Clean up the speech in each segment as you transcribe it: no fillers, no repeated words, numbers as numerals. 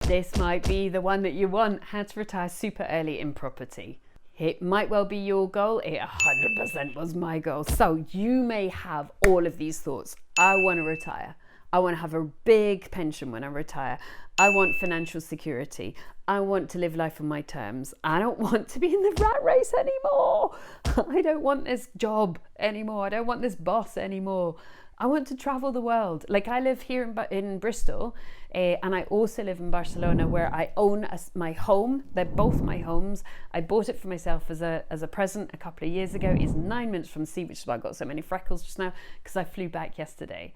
this might be the one that you want. How to retire super early in property. It might well be your goal. It 100% was my goal. So you may have all of these thoughts. I want to retire. I want to have a big pension when I retire. I want financial security. I want to live life on my terms. I don't want to be in the rat race anymore. I don't want this job anymore. I don't want this boss anymore. I want to travel the world. Like, I live here in Bristol, and I also live in Barcelona, where I own my home. They're both my homes. I bought it for myself as a present a couple of years ago. It's 9 minutes from the sea, which is why I've got so many freckles just now, because I flew back yesterday.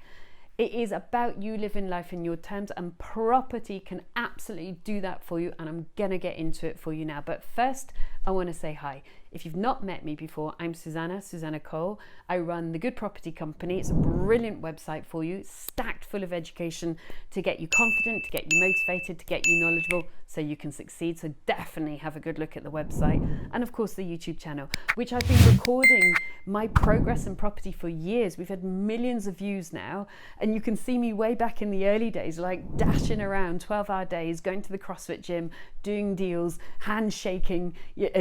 It is about you living life in your terms, and property can absolutely do that for you, and I'm gonna get into it for you now. But first, I want to say hi. If you've not met me before, I'm Susannah Cole. I run The Good Property Company. It's a brilliant website for you, stacked full of education to get you confident, to get you motivated, to get you knowledgeable so you can succeed. So definitely have a good look at the website. And of course, the YouTube channel, which I've been recording my progress in property for years. We've had millions of views now, and you can see me way back in the early days, like dashing around 12-hour days, going to the CrossFit gym, doing deals, handshaking,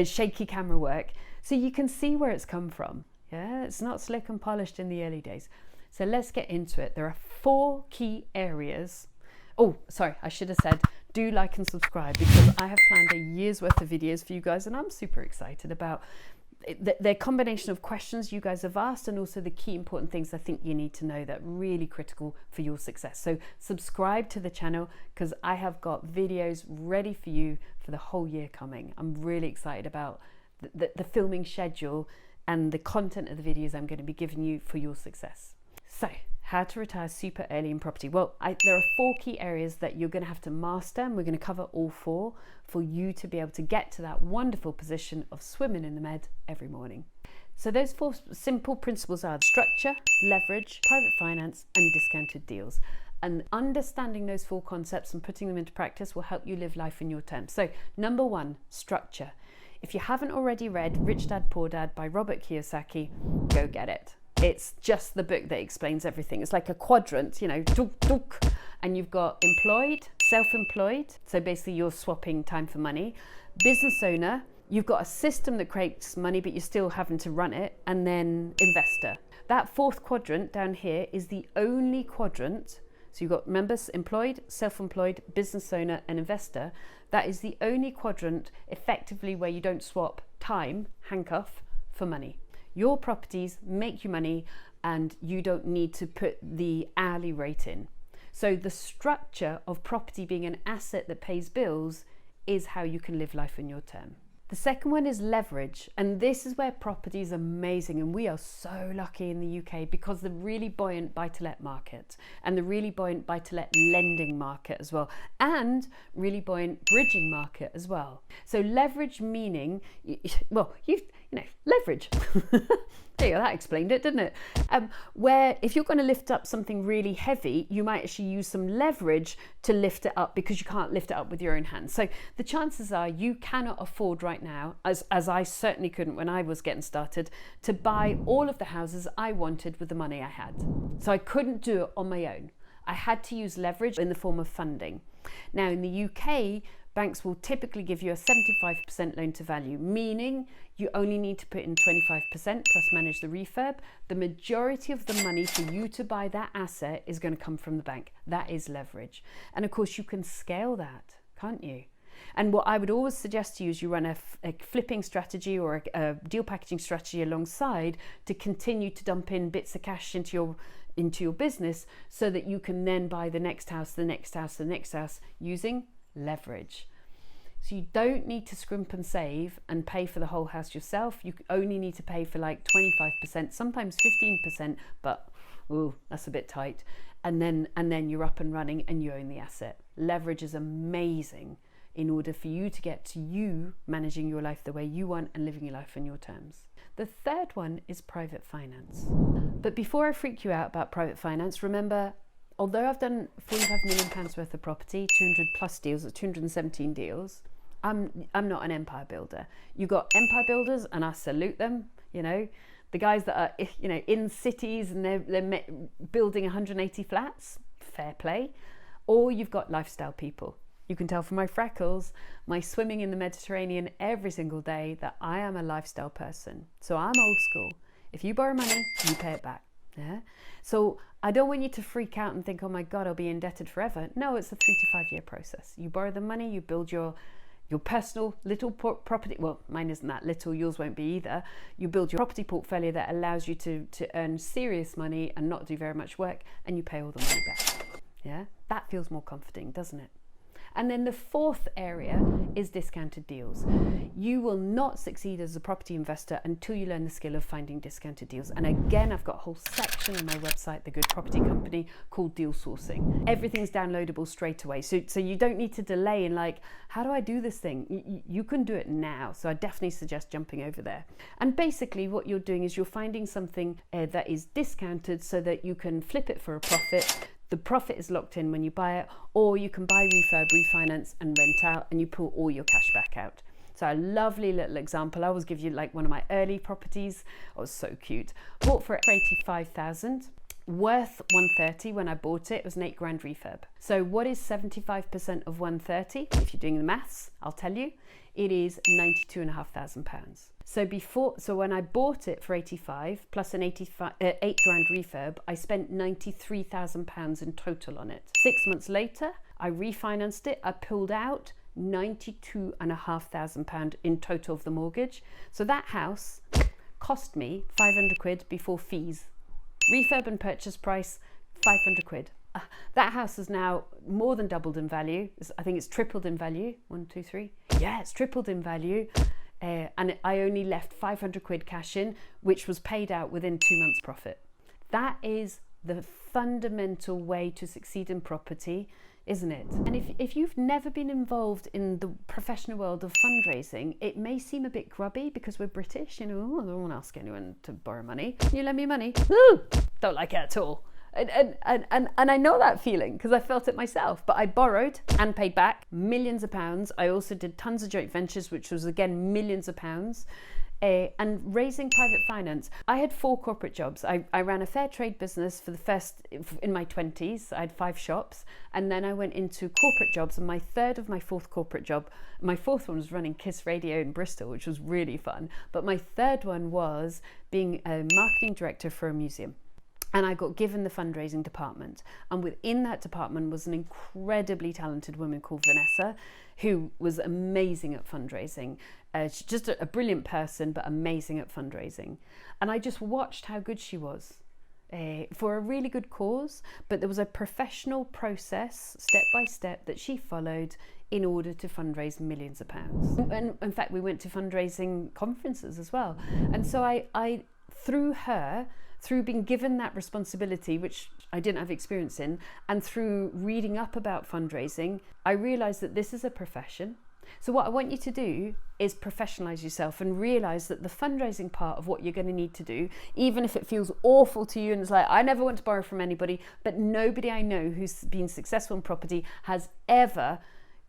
shaky camera work. So you can see where it's come from. Yeah, it's not slick and polished in the early days. So let's get into it. There are 4 key areas. Oh, sorry, I should have said, do like and subscribe, because I have planned a year's worth of videos for you guys, and I'm super excited about the combination of questions you guys have asked, and also the key important things I think you need to know that are really critical for your success. So subscribe to the channel, because I have got videos ready for you for the whole year coming. I'm really excited about the filming schedule and the content of the videos I'm going to be giving you for your success. So, how to retire super early in property. Well, there are 4 key areas that you're going to have to master, and we're going to cover all 4 for you to be able to get to that wonderful position of swimming in the med every morning. So those 4 simple principles are structure, leverage, private finance, and discounted deals. And understanding those 4 concepts and putting them into practice will help you live life in your terms. So number 1, structure. If you haven't already read Rich Dad Poor Dad by Robert Kiyosaki, go get it. It's just the book that explains everything. It's like a quadrant, you know, and you've got employed, self-employed, so basically you're swapping time for money, business owner, you've got a system that creates money but you're still having to run it, and then investor. That 4th quadrant down here is the only quadrant. So you've got members, employed, self-employed, business owner, and investor. That is the only quadrant effectively where you don't swap time, handcuff, for money. Your properties make you money, and you don't need to put the hourly rate in. So the structure of property being an asset that pays bills is how you can live life in your term. The second one is leverage, and this is where property is amazing, and we are so lucky in the UK because the really buoyant buy-to-let market and the really buoyant buy-to-let lending market as well, and really buoyant bridging market as well. So leverage meaning, well, you know, leverage. There you go, that explained it, didn't it? Where if you're going to lift up something really heavy, you might actually use some leverage to lift it up, because you can't lift it up with your own hands. So the chances are you cannot afford right now, as I certainly couldn't when I was getting started, to buy all of the houses I wanted with the money I had. So I couldn't do it on my own. I had to use leverage in the form of funding. Now in the UK, banks will typically give you a 75% loan to value, meaning you only need to put in 25% plus manage the refurb. The majority of the money for you to buy that asset is going to come from the bank. That is leverage. And of course you can scale that, can't you? And what I would always suggest to you is you run a flipping strategy or a deal packaging strategy alongside to continue to dump in bits of cash into your business, so that you can then buy the next house, the next house, the next house using leverage. So you don't need to scrimp and save and pay for the whole house yourself. You only need to pay for like 25%, sometimes 15%, but ooh, that's a bit tight. And then you're up and running and you own the asset. Leverage is amazing in order for you to get to you managing your life the way you want and living your life on your terms. The third one is private finance. But before I freak you out about private finance, remember, although I've done £45 million worth of property, 200 plus deals, 217 deals, I'm not an empire builder. You got empire builders, and I salute them. You know, the guys that are, you know, in cities and they're building 180 flats, fair play. Or you've got lifestyle people. You can tell from my freckles, my swimming in the Mediterranean every single day, that I am a lifestyle person. So I'm old school. If you borrow money, you pay it back. Yeah. So I don't want you to freak out and think, oh my God, I'll be indebted forever. No, it's a 3 to 5 year process. You borrow the money, you build your personal little property. Well, mine isn't that little, yours won't be either. You build your property portfolio that allows you to earn serious money and not do very much work, and you pay all the money back. Yeah, that feels more comforting, doesn't it? And then the fourth area is discounted deals. You will not succeed as a property investor until you learn the skill of finding discounted deals. And again, I've got a whole section on my website, The Good Property Company, called Deal Sourcing. Everything's downloadable straight away. So you don't need to delay in like, how do I do this thing? You can do it now. So I definitely suggest jumping over there. And basically what you're doing is you're finding something that is discounted so that you can flip it for a profit. The profit is locked in when you buy it, or you can buy, refurb, refinance and rent out, and you pull all your cash back out. So a lovely little example. I always give you like one of my early properties. Oh, it was so cute. Bought for 85,000, worth 130 when I bought it. It was an £8,000 refurb. So what is 75% of 130? If you're doing the maths, I'll tell you. It is £92,500. So when I bought it for 85 plus an £8,000 refurb, I spent £93,000 in total on it. 6 months later, I refinanced it. I pulled out £92,500 in total of the mortgage. So that house cost me 500 quid before fees. Refurb and purchase price, 500 quid. That house is now more than doubled in value. I think it's tripled in value. 1, 2, 3. Yeah, it's tripled in value. And I only left 500 quid cash in, which was paid out within 2 months profit. That is the fundamental way to succeed in property, isn't it? And if you've never been involved in the professional world of fundraising, it may seem a bit grubby because we're British, I don't want to ask anyone to borrow money. Can you lend me money? Ooh, don't like it at all. And I know that feeling because I felt it myself, but I borrowed and paid back millions of pounds. I also did tons of joint ventures, which was again millions of pounds, and raising private finance. I had 4 corporate jobs. I ran a fair trade business for the first, in my 20s. I had 5 shops, and then I went into corporate jobs, and my third of my 4th corporate job, my 4th one was running Kiss Radio in Bristol, which was really fun. But my 3rd one was being a marketing director for a museum. And I got given the fundraising department. And within that department was an incredibly talented woman called Vanessa, who was amazing at fundraising. She's just a brilliant person, but amazing at fundraising. And I just watched how good she was for a really good cause. But there was a professional process, step by step, that she followed in order to fundraise millions of pounds. And in fact, we went to fundraising conferences as well. And so I through her, through being given that responsibility, which I didn't have experience in, and through reading up about fundraising, I realized that this is a profession. So what I want you to do is professionalize yourself and realize that the fundraising part of what you're going to need to do, even if it feels awful to you and it's like, I never want to borrow from anybody, but nobody I know who's been successful in property has ever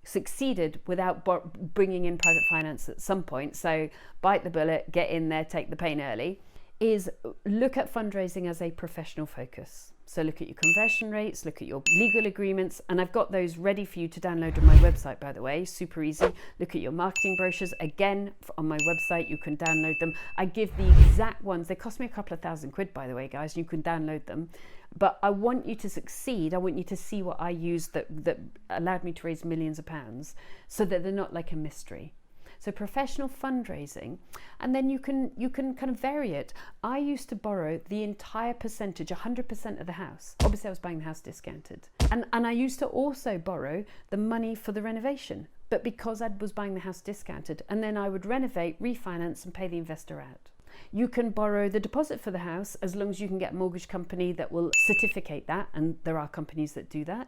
succeeded without bringing in private finance at some point. So bite the bullet, get in there, take the pain early. Is look at fundraising as a professional focus. So look at your conversion rates, look at your legal agreements, and I've got those ready for you to download on my website, by the way, super easy. Look at your marketing brochures, again, on my website, you can download them. I give the exact ones, they cost me a couple of £1,000, by the way, guys, you can download them. But I want you to succeed, I want you to see what I used that allowed me to raise millions of pounds, so that they're not like a mystery. So professional fundraising, and then you can kind of vary it. I used to borrow the entire percentage, 100% of the house. Obviously I was buying the house discounted. And I used to also borrow the money for the renovation, but because I was buying the house discounted, and then I would renovate, refinance and pay the investor out. You can borrow the deposit for the house as long as you can get a mortgage company that will certificate that, and there are companies that do that.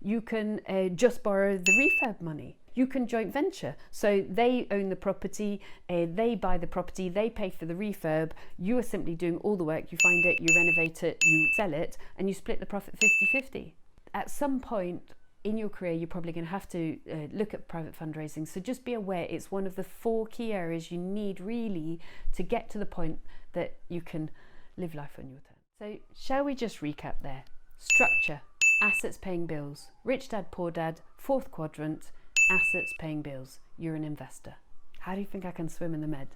You can just borrow the refurb money. You can joint venture. So they own the property, they buy the property, they pay for the refurb. You are simply doing all the work. You find it, you renovate it, you sell it, and you split the profit 50-50. At some point in your career, you're probably going to have to look at private fundraising. So just be aware it's one of the 4 key areas you need really to get to the point that you can live life on your terms. So shall we just recap there? Structure. Assets paying bills, rich dad, poor dad, Fourth quadrant, assets paying bills. You're an investor. How do you think I can swim in the med?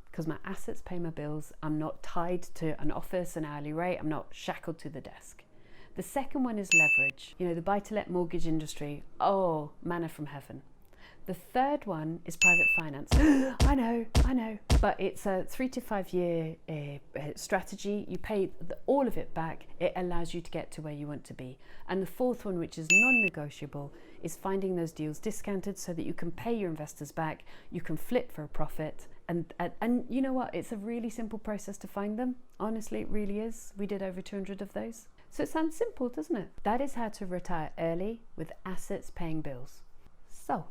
Because my assets pay my bills. I'm not tied to an office, an hourly rate. I'm not shackled to the desk. The second one is leverage. You know, the buy-to-let mortgage industry. Oh, manna from heaven. The third one is private finance. I know. But it's a 3 to 5 year strategy. You pay all of it back. It allows you to get to where you want to be. And the fourth one, which is non-negotiable, is finding those deals discounted so that you can pay your investors back. You can flip for a profit. And you know what? It's a really simple process to find them. Honestly, it really is. We did over 200 of those. So it sounds simple, doesn't it? That is how to retire early with assets paying bills. So,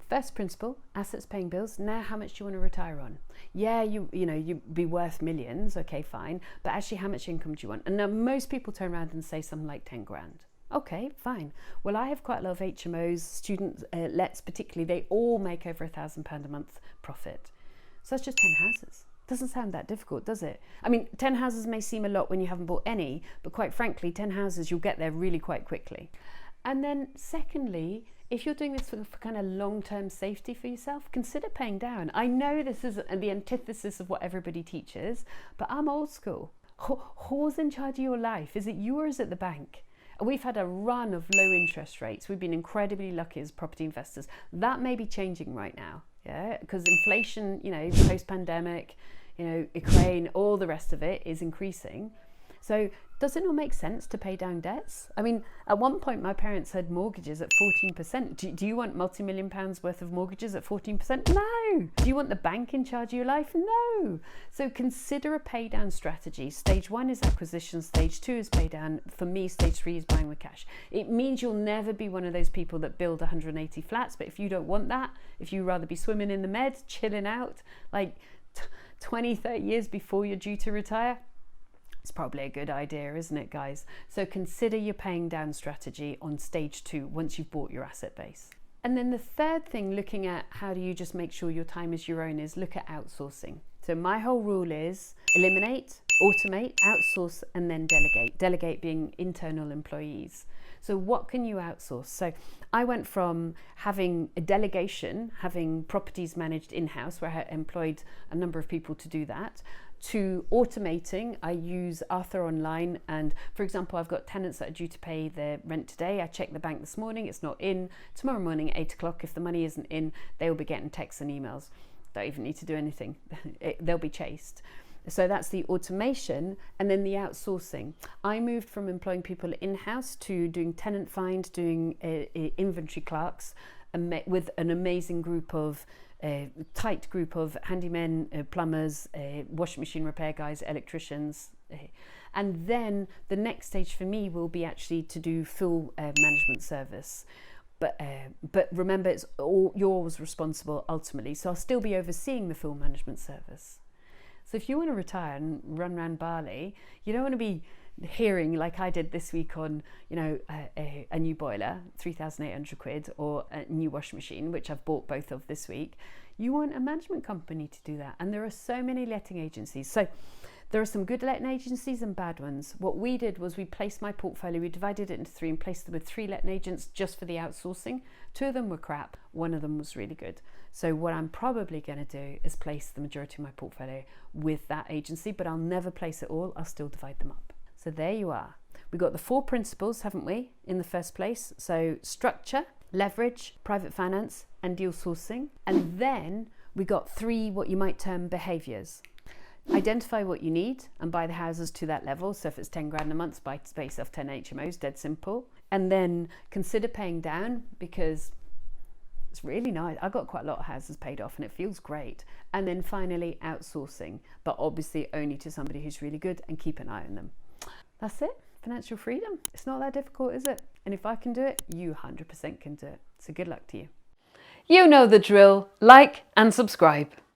first principle, assets paying bills. Now, how much do you want to retire on? Yeah, you'd be worth millions. Okay, fine. But actually, how much income do you want? And now most people turn around and say something like 10 grand. Okay, fine. Well, I have quite a lot of HMOs, student lets particularly. They all make over £1,000 a month profit. So that's just 10 houses. Doesn't sound that difficult, does it? I mean, 10 houses may seem a lot when you haven't bought any, but quite frankly, 10 houses, you'll get there really quite quickly. And then secondly, if you're doing this for kind of long-term safety for yourself, consider paying down. I know this is the antithesis of what everybody teaches, but I'm old school. Who's in charge of your life? Is it you or is it the bank? We've had a run of low interest rates. We've been incredibly lucky as property investors. That may be changing right now, yeah, because inflation, post-pandemic, Ukraine, all the rest of it is increasing. So does it not make sense to pay down debts? I mean, at one point my parents had mortgages at 14%. Do you want multi-million pounds worth of mortgages at 14%? No. Do you want the bank in charge of your life? No. So consider a pay down strategy. Stage 1 is acquisition. Stage 2 is pay down. For me, stage 3 is buying with cash. It means you'll never be one of those people that build 180 flats. But if you don't want that, if you rather be swimming in the med, chilling out, like 20, 30 years before you're due to retire, it's probably a good idea, isn't it, guys? So consider your paying down strategy on stage 2 once you've bought your asset base. And then the third thing, looking at how do you just make sure your time is your own, is look at outsourcing. So my whole rule is eliminate, automate, outsource, and then delegate. Delegate being internal employees. So what can you outsource? So I went from having a delegation, having properties managed in-house, where I employed a number of people to do that, to automating. I use Arthur Online, and for example, I've got tenants that are due to pay their rent today. I checked the bank this morning, it's not in. Tomorrow morning at 8 o'clock, if the money isn't in, they will be getting texts and emails. Don't even need to do anything. They'll be chased. So that's the automation. And then the outsourcing. I moved from employing people in-house to doing tenant find, doing inventory clerks, with an amazing group of tight group of handymen, plumbers, washing machine repair guys, electricians. And then the next stage for me will be actually to do full management service. But remember, it's all you're always responsible ultimately. So I'll still be overseeing the full management service. So if you want to retire and run around Bali, you don't want to be hearing like I did this week on, a new boiler, 3,800 quid, or a new washing machine, which I've bought both of this week. You want a management company to do that. And there are so many letting agencies. So there are some good letting agencies and bad ones. What we did was we placed my portfolio, we divided it into 3 and placed them with 3 letting agents just for the outsourcing. 2 of them were crap, 1 of them was really good. So what I'm probably going to do is place the majority of my portfolio with that agency, but I'll never place it all, I'll still divide them up. So there you are. We've got the 4 principles, haven't we, in the first place? So structure, leverage, private finance, and deal sourcing. And then we got 3 what you might term behaviors. Identify what you need and buy the houses to that level. So if it's 10 grand a month, buy yourself 10 HMOs, dead simple. And then consider paying down, because it's really nice. I got quite a lot of houses paid off and it feels great. And then finally, outsourcing, but obviously only to somebody who's really good, and keep an eye on them. That's it. Financial freedom. It's not that difficult, is it? And if I can do it, you 100% can do it. So good luck to you. You know the drill. Like and subscribe.